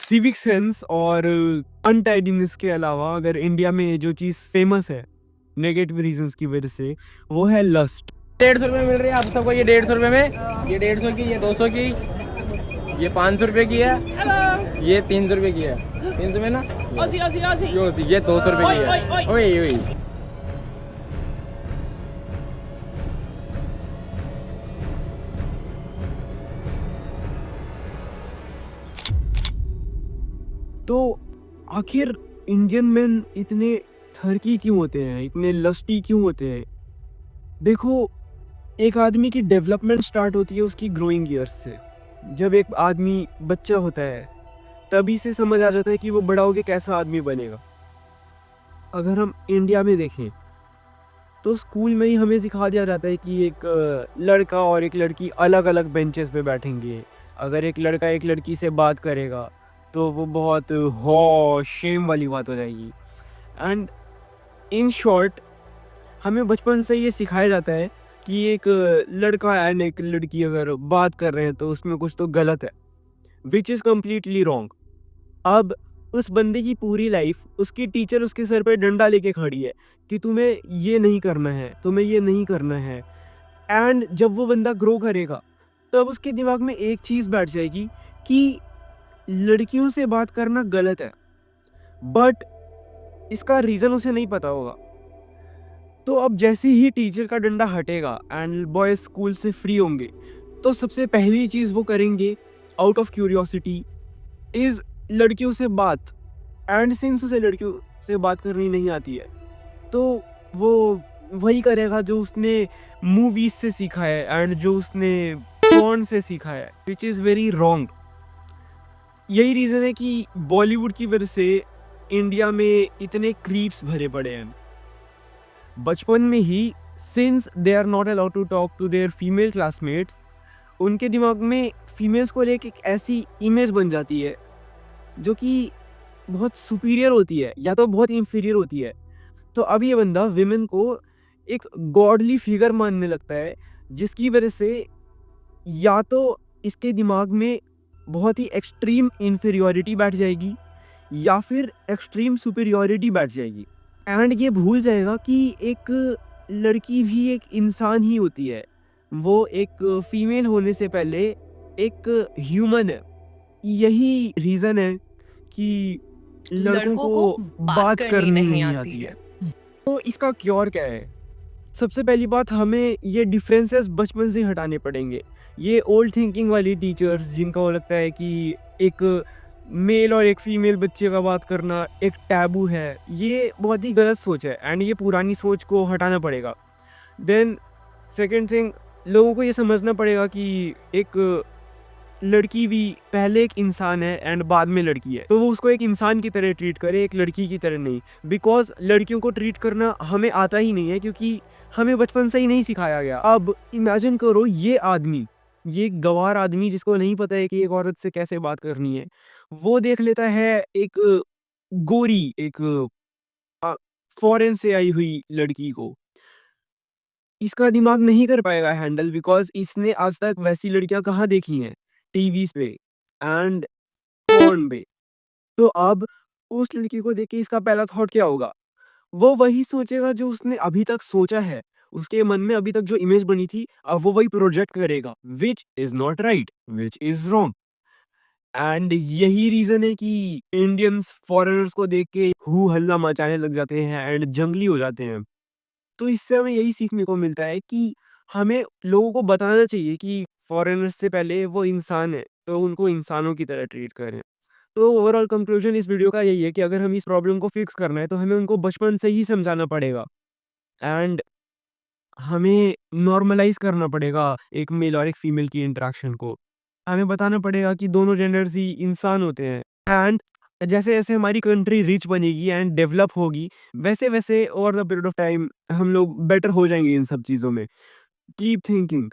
Civic sense और अनटाइडीनेस के अलावा अगर इंडिया में जो चीज़ फेमस है नेगेटिव रीजंस की वजह से, वो है लस्ट। 150 रुपये मिल रही है आप सबको। ये 150 रुपये में, ये 150 की, ये 200 की, ये 500 रुपये की है, ये 300 रुपये की है। 300 में ना, ये 200 रुपये की है। ओए ओए तो आखिर इंडियन मेन इतने ठरकी क्यों होते हैं, इतने लस्टी क्यों होते हैं? देखो, एक आदमी की डेवलपमेंट स्टार्ट होती है उसकी ग्रोइंग ईयर्स से। जब एक आदमी बच्चा होता है तभी से समझ आ जाता है कि वो बड़ा होके कैसा आदमी बनेगा। अगर हम इंडिया में देखें तो स्कूल में ही हमें सिखा दिया जाता है कि एक लड़का और एक लड़की अलग अलग बेंचेस पे बैठेंगे। अगर एक लड़का एक लड़की से बात करेगा तो वो बहुत हो शेम वाली बात हो जाएगी। एंड इन शॉर्ट, हमें बचपन से ये सिखाया जाता है कि एक लड़का एंड एक लड़की अगर बात कर रहे हैं तो उसमें कुछ तो गलत है, विच इज़ कम्प्लीटली रॉन्ग। अब उस बंदे की पूरी लाइफ उसकी टीचर उसके सर पे डंडा लेके खड़ी है कि तुम्हें ये नहीं करना है, तुम्हें ये नहीं करना है। एंड जब वो बंदा ग्रो करेगा तब उसके दिमाग में एक चीज़ बैठ जाएगी कि लड़कियों से बात करना गलत है, बट इसका रीज़न उसे नहीं पता होगा। तो अब जैसे ही टीचर का डंडा हटेगा एंड बॉयज स्कूल से फ्री होंगे तो सबसे पहली चीज़ वो करेंगे आउट ऑफ क्यूरियोसिटी इज़ लड़कियों से बात। एंड सिंस उसे लड़कियों से बात करनी नहीं आती है तो वो वही करेगा जो उसने मूवीज से सीखा है एंड जो उसने पॉर्न से सीखा है, विच इज़ वेरी रॉन्ग। यही रीज़न है कि बॉलीवुड की वजह से इंडिया में इतने क्रीप्स भरे पड़े हैं। बचपन में ही since they are not allowed to talk to their female classmates, उनके दिमाग में फीमेल्स को लेकर एक ऐसी इमेज बन जाती है जो कि बहुत सुपीरियर होती है या तो बहुत इंफीरियर होती है। तो अब ये बंदा विमेन को एक गॉडली फिगर मानने लगता है, जिसकी वजह से या तो इसके दिमाग में बहुत ही एक्सट्रीम इन्फीरियोरिटी बैठ जाएगी या फिर एक्सट्रीम सुपीरियोरिटी बैठ जाएगी। एंड ये भूल जाएगा कि एक लड़की भी एक इंसान ही होती है, वो एक फीमेल होने से पहले एक ह्यूमन है। यही रीज़न है कि लड़कों लड़कों को को बात बात करनी करनी नहीं नहीं आती आती है। है। तो इसका क्योर क्या है? सबसे पहली बात, हमें ये डिफरेंसेस बचपन से हटाने पड़ेंगे। ये ओल्ड थिंकिंग वाली टीचर्स जिनका वो लगता है कि एक मेल और एक फीमेल बच्चे का बात करना एक टैबू है, ये बहुत ही गलत सोच है एंड ये पुरानी सोच को हटाना पड़ेगा। देन सेकंड थिंग, लोगों को ये समझना पड़ेगा कि एक लड़की भी पहले एक इंसान है एंड बाद में लड़की है, तो वो उसको एक इंसान की तरह ट्रीट करे, एक लड़की की तरह नहीं। बिकॉज लड़कियों को ट्रीट करना हमें आता ही नहीं है क्योंकि हमें बचपन से ही नहीं सिखाया गया। अब इमेजिन करो, ये आदमी, ये गंवार आदमी जिसको नहीं पता है कि एक औरत से कैसे बात करनी है, वो देख लेता है एक गोरी, एक फॉरेन से आई हुई लड़की को। इसका दिमाग नहीं कर पाएगा हैंडल, बिकॉज इसने आज तक वैसी लड़कियां कहाँ देखी हैं, टीवीज पे एंड फोन पे। तो अब उस लड़की को देख के इसका पहला थॉट क्या होगा? वो वही सोचेगा जो उसने अभी तक सोचा है, उसके मन में अभी तक जो इमेज बनी थी, अब वो वही प्रोजेक्ट करेगा, which is not right, which is wrong. And यही रीजन है कि इंडियंस फॉरेनर्स को देख के हु हल्ला मचाने लग जाते हैं एंड जंगली हो जाते हैं। तो इससे हमें यही सीखने को मिलता है कि हमें लोगों को बताना चाहिए कि फॉरेनर्स से पहले वो इंसान है, तो उनको इंसानों की तरह ट्रीट करें। तो ओवरऑल कंक्लूजन इस वीडियो का यही है कि अगर हमें इस प्रॉब्लम को फिक्स करना है तो हमें उनको बचपन से ही समझाना पड़ेगा एंड हमें नॉर्मलाइज करना पड़ेगा एक मेल और एक फीमेल की इंटरेक्शन को। हमें बताना पड़ेगा कि दोनों जेंडर्स ही इंसान होते हैं एंड जैसे जैसे हमारी कंट्री रिच बनेगी एंड डेवलप होगी, वैसे वैसे over the period of time हम लोग बेटर हो जाएंगे इन सब चीज़ों में। Keep thinking.